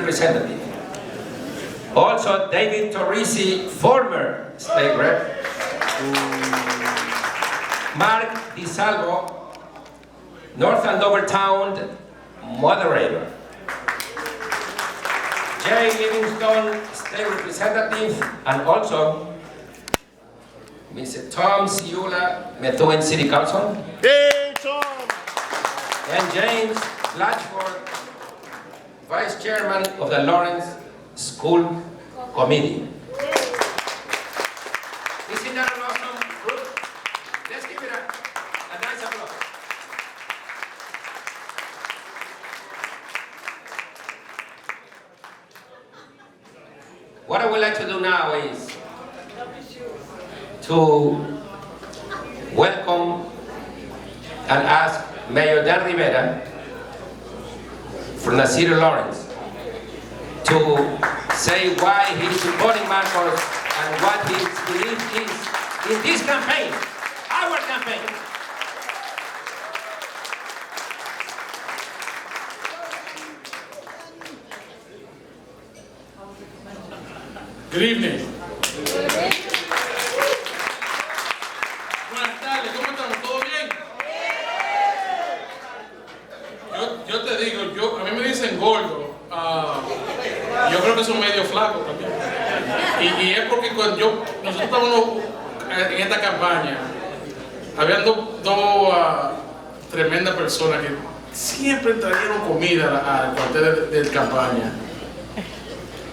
Representative. Also, David Torrisi, former state rep. Mark DiSalvo, North Andover Town moderator. Jay Livingstone, state representative, and also Mr. Tom Ciula, Methuen City Council. Hey, Tom! And James Blatchford, Vice Chairman of the Lawrence School Committee. Isn't that an awesome group? Let's give it a nice applause. What I would like to do now is to welcome and ask Mayor Dan Rivera from the city of Lawrence to say why he's supporting Marcos and what his belief is in this campaign, our campaign. Good evening. Buenas tardes, ¿cómo estamos? ¿Todo bien? Yo te digo, a mí me dicen gordo. Yo creo que son medio flacos también. Y es porque cuando nosotros estábamos en esta campaña, habían dos tremendas personas que siempre trajeron comida al cuartel de campaña.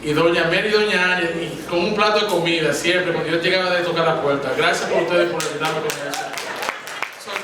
Y doña Mary y doña Anya, y con un plato de comida siempre, cuando yo llegaba de tocar la puerta. Gracias por ustedes por ayudarme con eso.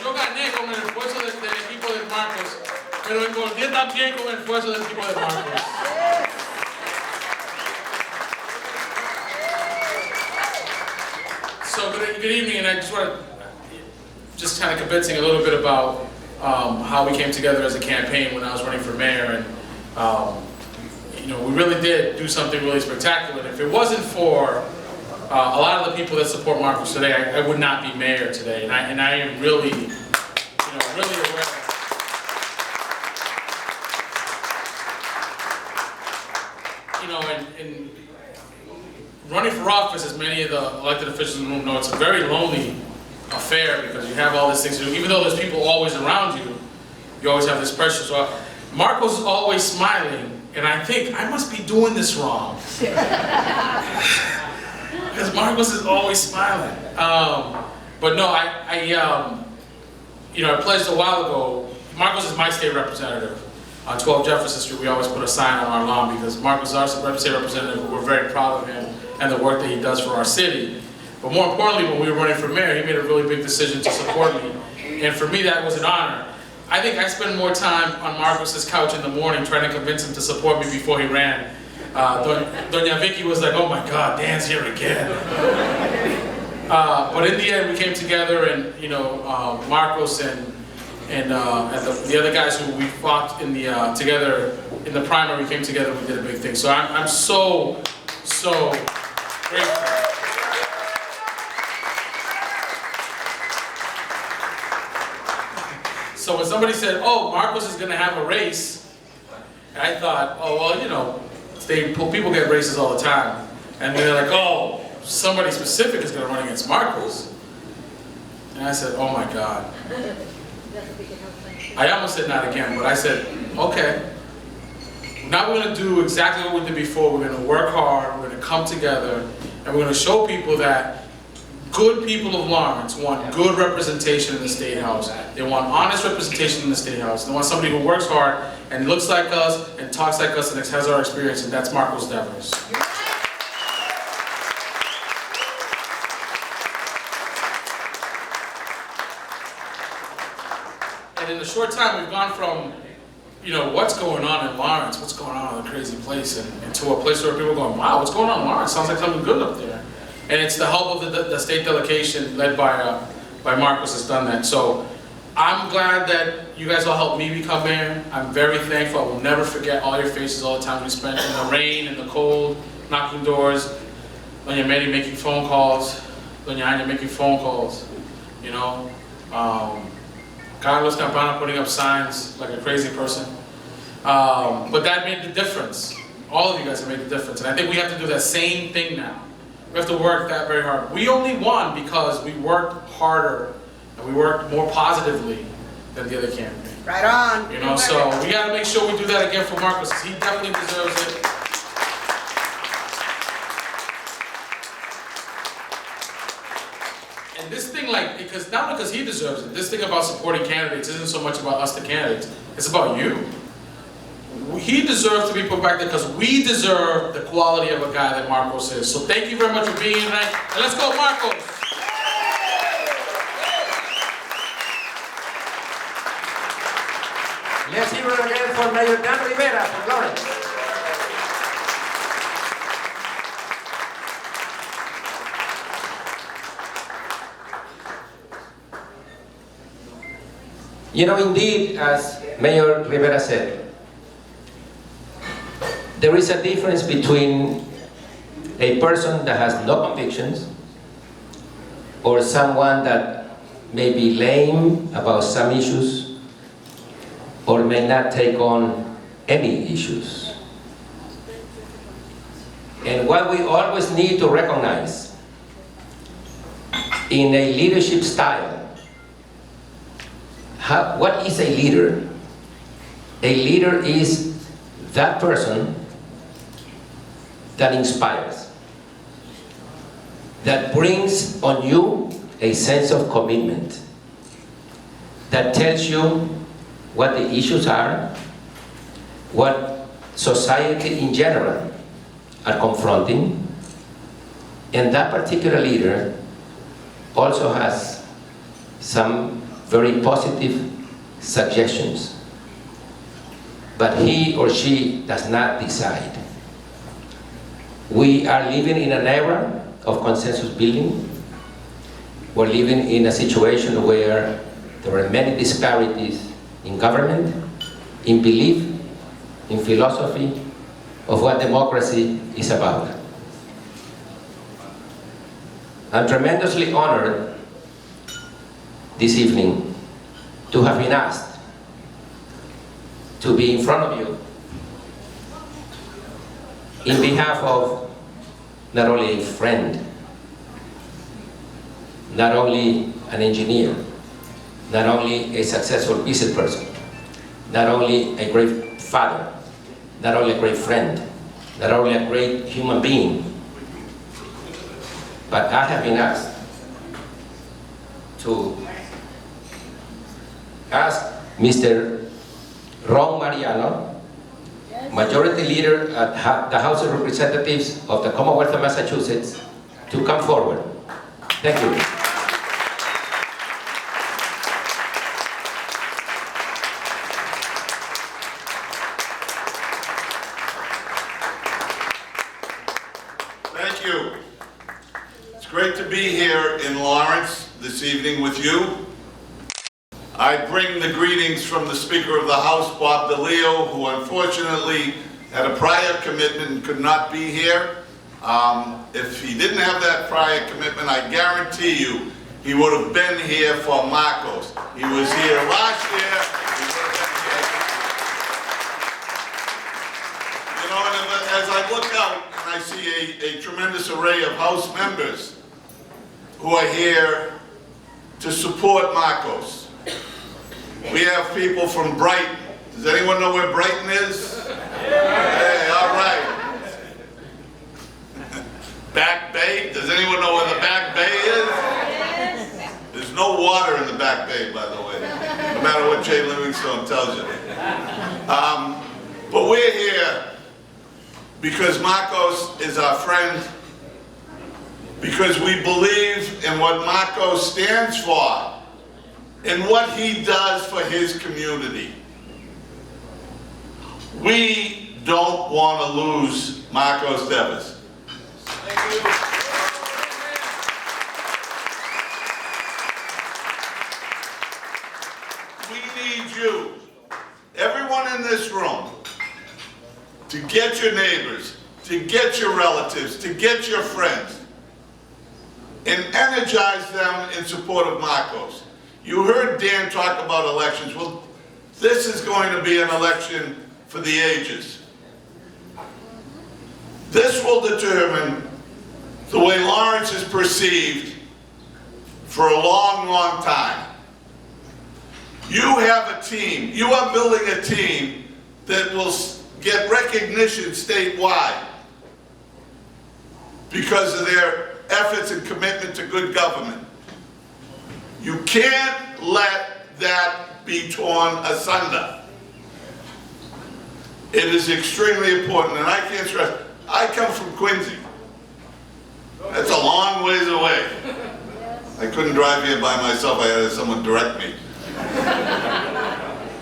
Yo gané con el esfuerzo del equipo de Marcos, pero engordé también con el esfuerzo del equipo de Marcos. So good evening, and I just want to kind of convincing a little bit about how we came together as a campaign when I was running for mayor, and you know, we really did do something really spectacular. And if it wasn't for a lot of the people that support Marcos today, I would not be mayor today, and I am really, really aware. And running for office, as many of the elected officials in the room know, it's a very lonely affair because you have all these things to do. Even though there's people always around you, you always have this pressure. So Marcos is always smiling, and I think I must be doing this wrong. Because Marcos is always smiling. But no, I pledged a while ago. Marcos is my state representative. On 12 Jefferson Street, we always put a sign on our lawn because Marcos is our state representative. We're very proud of him and the work that he does for our city. But more importantly, when we were running for mayor, he made a really big decision to support me. And for me, that was an honor. I think I spent more time on Marcos's couch in the morning trying to convince him to support me before he ran. Doña Vicky was like, "Oh my God, Dan's here again." But in the end, we came together, and Marcos and the other guys who we fought in the together in the primary, we came together. We did a big thing. So I'm so grateful. So when somebody said, "Oh, Marcos is going to have a race," I thought, "Oh well, people get races all the time," and they're like, "Oh, somebody specific is going to run against Marcos," and I said, "Oh my God." I almost said not again, but I said, okay, now we're going to do exactly what we did before. We're going to work hard, we're going to come together, and we're going to show people that good people of Lawrence want good representation in the State House. They want honest representation in the State House. They want somebody who works hard and looks like us and talks like us and has our experience, and that's Marcos Devers. And in a short time, we've gone from, what's going on in Lawrence, what's going on in a crazy place, and to a place where people are going, wow, what's going on in Lawrence? Sounds like something good up there. And it's the help of the state delegation led by Marcos has done that. So I'm glad that you guys all helped me become mayor. I'm very thankful. I will never forget all your faces, all the time we spent in the rain, in the cold, knocking doors, Doña Mary making phone calls, Doña Anya making phone calls, Carlos Campana putting up signs like a crazy person. But that made the difference. All of you guys have made a difference, and I think we have to do that same thing now. We have to work that very hard. We only won because we worked harder and we worked more positively than the other campaign. Right on. You know, so we got to make sure we do that again for Marcos. He definitely deserves it. And this thing, like, because not because he deserves it. This thing about supporting candidates isn't so much about us, the candidates. It's about you. He deserves to be put back there because we deserve the quality of a guy that Marcos is. So thank you very much for being here tonight. And let's go, Marcos. Let's hear it again for Mayor Dan Rivera from Lawrence. You know, indeed, as Mayor Rivera said, there is a difference between a person that has no convictions or someone that may be lame about some issues or may not take on any issues. And what we always need to recognize in a leadership style, what is a leader? A leader is that person that inspires, that brings on you a sense of commitment, that tells you what the issues are, what society in general are confronting, and that particular leader also has some very positive suggestions, but he or she does not decide. We are living in an era of consensus building. We're living in a situation where there are many disparities in government, in belief, in philosophy of what democracy is about. I'm tremendously honored this evening to have been asked to be in front of you in behalf of not only a friend, not only an engineer, not only a successful business person, not only a great father, not only a great friend, not only a great human being, but I have been asked to ask Mr. Ron Mariano, Majority Leader at the House of Representatives of the Commonwealth of Massachusetts, to come forward. Thank you. Thank you. It's great to be here in Lawrence this evening with you. I bring the greetings from the Speaker of the House, Bob DeLeo, who unfortunately had a prior commitment and could not be here. If he didn't have that prior commitment, I guarantee you he would have been here for Marcos. He was here last year. He would have been here. You know, and as I look out and I see a tremendous array of House members who are here to support Marcos. We have people from Brighton. Does anyone know where Brighton is? Hey, all right. Back Bay? Does anyone know where the Back Bay is? There's no water in the Back Bay, by the way, no matter what Jay Livingstone tells you. But we're here because Marcos is our friend, because we believe in what Marcos stands for, and what he does for his community. We don't want to lose Marcos Devis. We need you, everyone in this room, to get your neighbors, to get your relatives, to get your friends, and energize them in support of Marcos. You heard Dan talk about elections. Well, this is going to be an election for the ages. This will determine the way Lawrence is perceived for a long, long time. You have a team. You are building a team that will get recognition statewide because of their efforts and commitment to good government. You can't let that be torn asunder. It is extremely important, and I can't stress, I come from Quincy. That's a long ways away. I couldn't drive here by myself, I had someone direct me.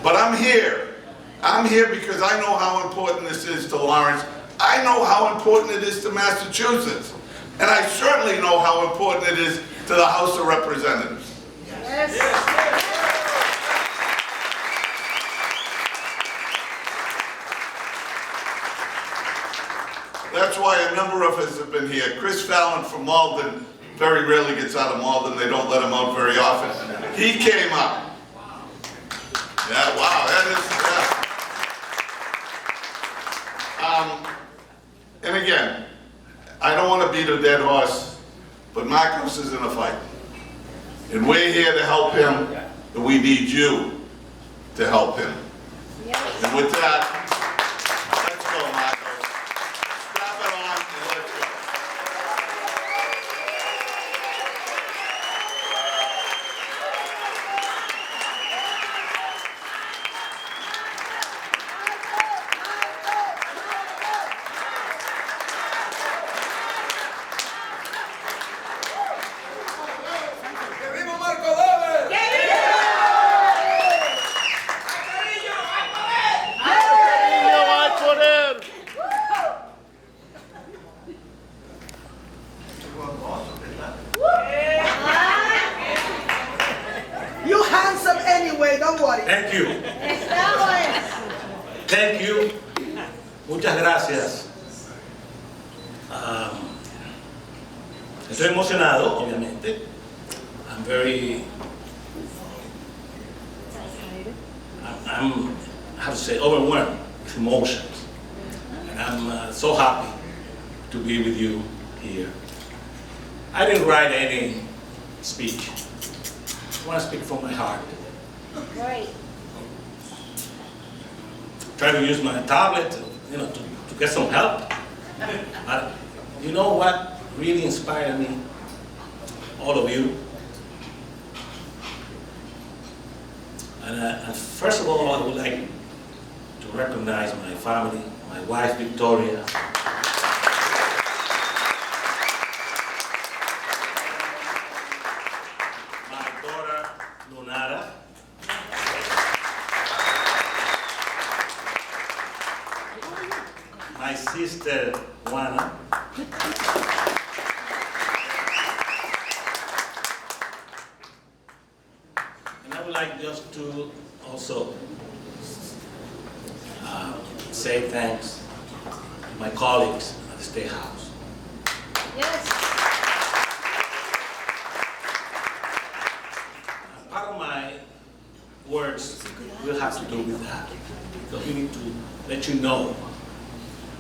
But I'm here. I'm here because I know how important this is to Lawrence. I know how important it is to Massachusetts. And I certainly know how important it is to the House of Representatives. Yes. That's why a number of us have been here. Chris Fallon from Malden very rarely gets out of Malden. They don't let him out very often. He came up. Yeah, wow, that is, and again, I don't want to beat a dead horse, but Marcos is in a fight. And we're here to help him, and we need you to help him. And with that, let's go, Marcos. Strap it on and let's go. You handsome anyway, don't worry. Thank you. Thank you. Muchas gracias. Estoy emocionado, obviamente. I'm very, I'm how to say, overwhelmed with emotions. And I'm so happy to be with you here. I didn't write any speech. I want to speak from my heart. Right. Try to use my tablet, to get some help. But you know what really inspired me? All of you. And first of all, I would like to recognize my family, my wife Victoria, my daughter Lunara, my sister Juana, and I would like just to also say thanks to my colleagues at the State House. Yes. Part of my words will have to do with that, because we need to let you know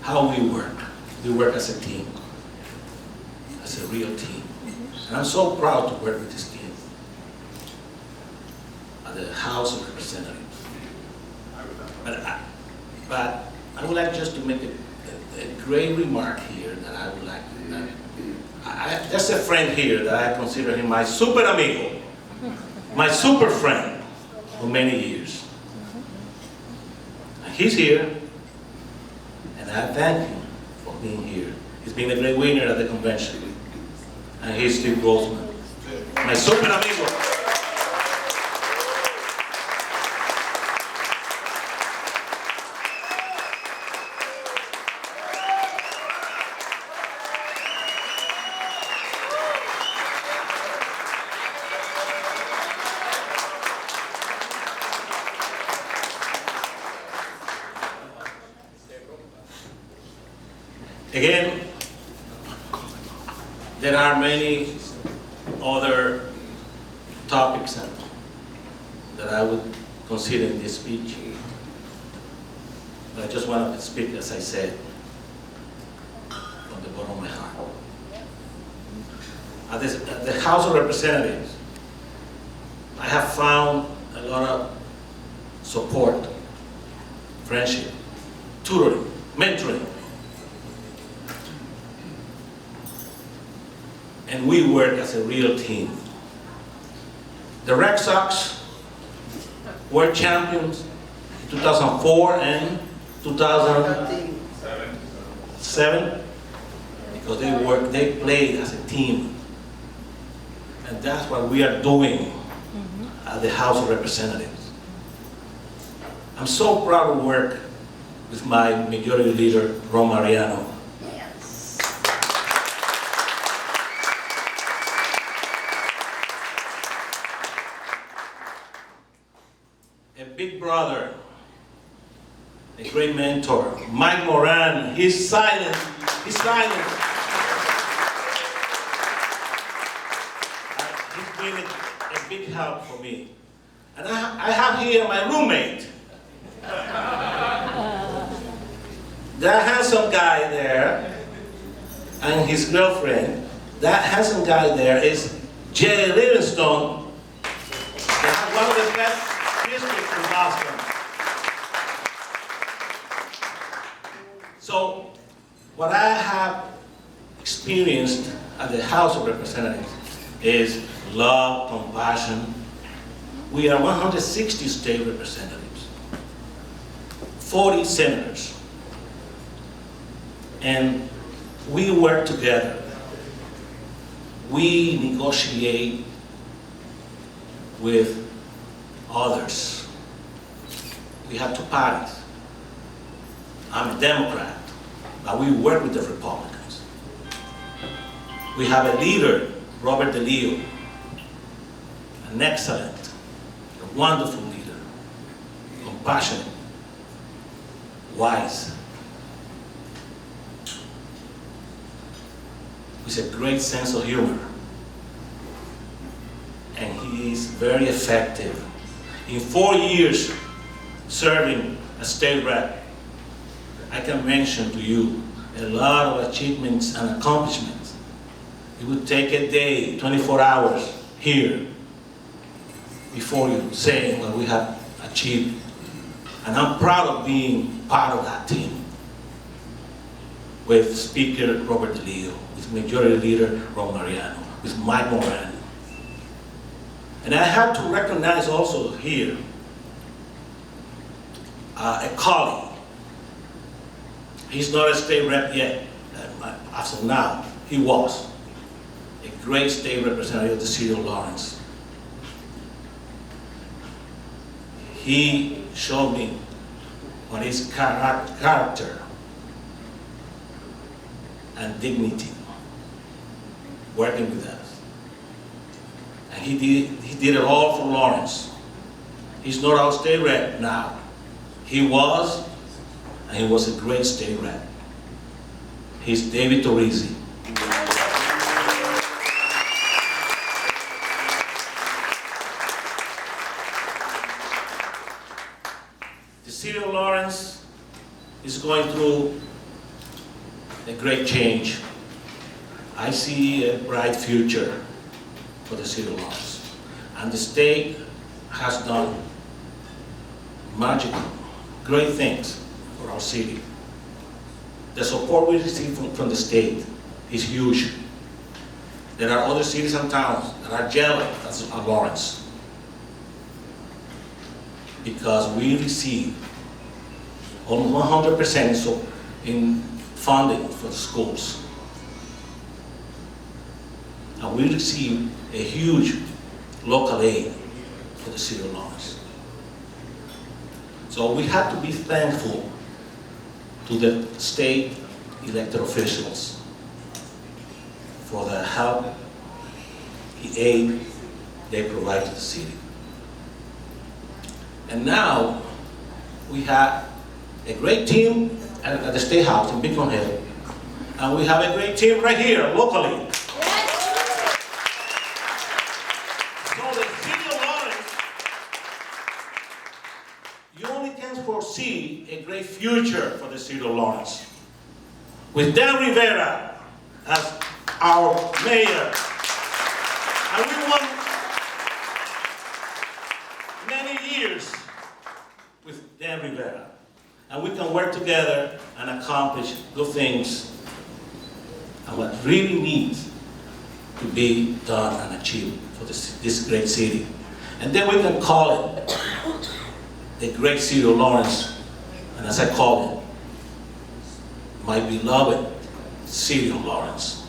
how we work. We work as a team, as a real team. And I'm so proud to work with this team at the House of Representatives. But I would like just to make a great remark here that I would like to, there's a friend here that I consider him my super amigo, my super friend for many years. And he's here, and I thank him for being here. He's been a great winner at the convention. And he's Steve Grossman, my super amigo. Again, there are many other topics that I would consider in this speech. But I just want to speak, as I said, at the House of Representatives, I have found a lot of support, friendship, tutoring, mentoring. And we work as a real team. The Red Sox were champions in 2004 and 2007 because they played as a team. And that's what we are doing at the House of Representatives. I'm so proud to work with my majority leader, Ron Mariano. Yes. A big brother, a great mentor, Mike Moran. He's silent. He's silent. He's been a big help for me. And I have here my roommate. That handsome guy there and his girlfriend. That handsome guy there is Jay Livingstone. They have one of the best districts in Boston. So, what I have experienced at the House of Representatives is love, compassion. We are 160 state representatives, 40 senators, and we work together. We negotiate with others. We have two parties. I'm a Democrat, but we work with the Republicans. We have a leader, Robert DeLeo, an excellent, a wonderful leader, compassionate, wise, with a great sense of humor. And he is very effective. In 4 years serving as state rep, I can mention to you a lot of achievements and accomplishments. It would take a day, 24 hours here before you say what we have achieved. And I'm proud of being part of that team with Speaker Robert DeLeo, with Majority Leader Ron Mariano, with Mike Moran. And I have to recognize also here a colleague. He's not a state rep yet, as of now. He was a great state representative of the city of Lawrence. He showed me what is character and dignity working with us. And he did it all for Lawrence. He's not our state rep now. He was, and he was a great state rep. He's David Torrisi. The city of Lawrence is going through a great change. I see a bright future for the city of Lawrence. And the state has done magical, great things for our city. The support we receive from the state is huge. There are other cities and towns that are jealous of Lawrence because we receive almost 100% in funding for the schools. And we receive a huge local aid for the city of Lawrence. So we have to be thankful to the state elected officials for the help, the aid they provide to the city. And now we have a great team at the State House in Beacon Hill, and we have a great team right here locally. So the city of Lawrence, you only can foresee a great future for the city of Lawrence. With Dan Rivera as our mayor, And we won many years with Dan Rivera. And we can work together and accomplish good things and what really needs to be done and achieved for this great city. And then we can call it the great city of Lawrence, and as I call it, my beloved city of Lawrence.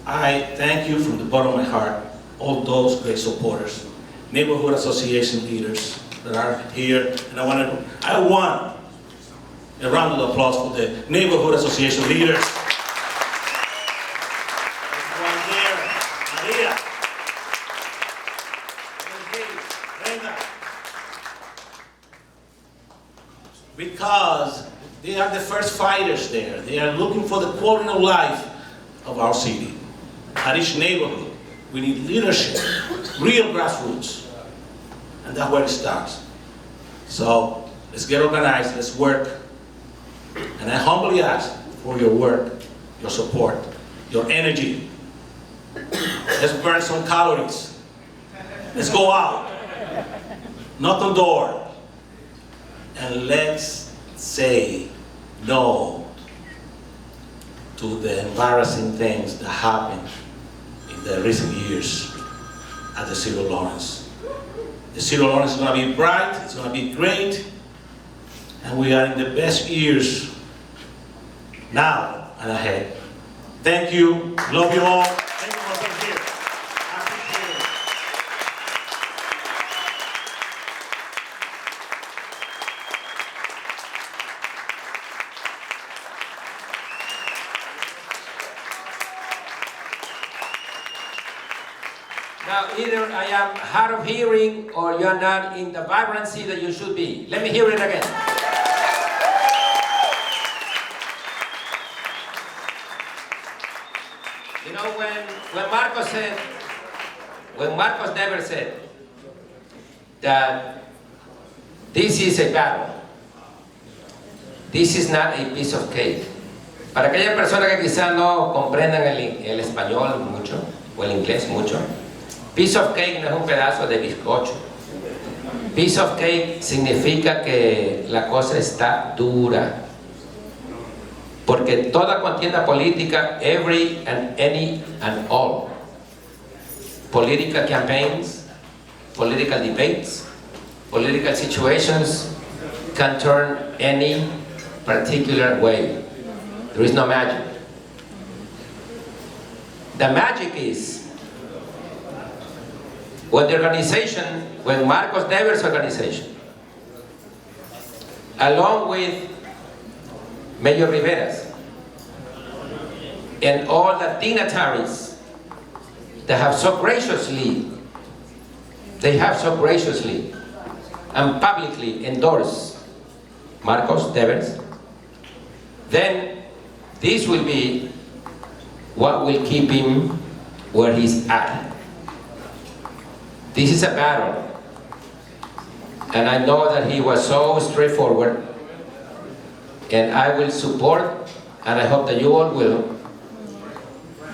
I thank you from the bottom of my heart, all those great supporters, neighborhood association leaders that are here, and I want a round of applause for the neighborhood association leaders. There's one there, Maria. Brenda. Because they are the first fighters there. They are looking for the quality of life of our city. At each neighborhood, we need leadership, real grassroots. And that's where it starts. So let's get organized, let's work. And I humbly ask for your work, your support, your energy. Let's burn some calories. Let's go out, knock on the door, and let's say no to the embarrassing things that happened in the recent years at the city of Lawrence. The city of Lawrence is going to be bright, it's going to be great, and we are in the best years now and ahead. Thank you, love you all. Thank you for being here. I appreciate it. Now, either I am hard of hearing or you are not in the vibrancy that you should be. Let me hear it again. You know, when Marcos never said that this is a battle, this is not a piece of cake. Para aquellas personas que quizás no comprendan el español mucho, o el inglés mucho, piece of cake no es un pedazo de bizcocho. Piece of cake significa que la cosa está dura. Porque toda contienda política, every and any and all, political campaigns, political debates, political situations can turn any particular way. There is no magic. The magic is when the organization, when Marcos Never's organization, along with Mayor Rivera's and all the dignitaries that have so graciously and publicly endorsed Marcos Nevers, then this will be what will keep him where he's at. This is a battle, and I know that he was so straightforward, and I will support, and I hope that you all will,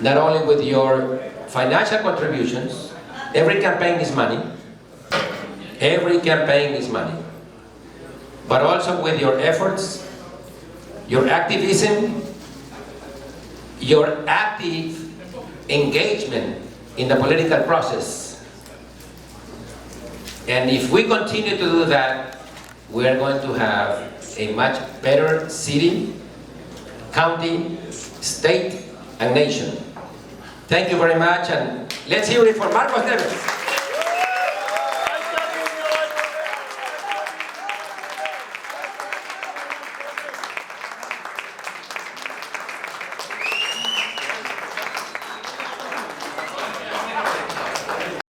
not only with your financial contributions. Every campaign is money. Every campaign is money. But also with your efforts, your activism, your active engagement in the political process. And if we continue to do that, we are going to have a much better city, county, state, and nation. Thank you very much, and let's hear it for Marcos Neves.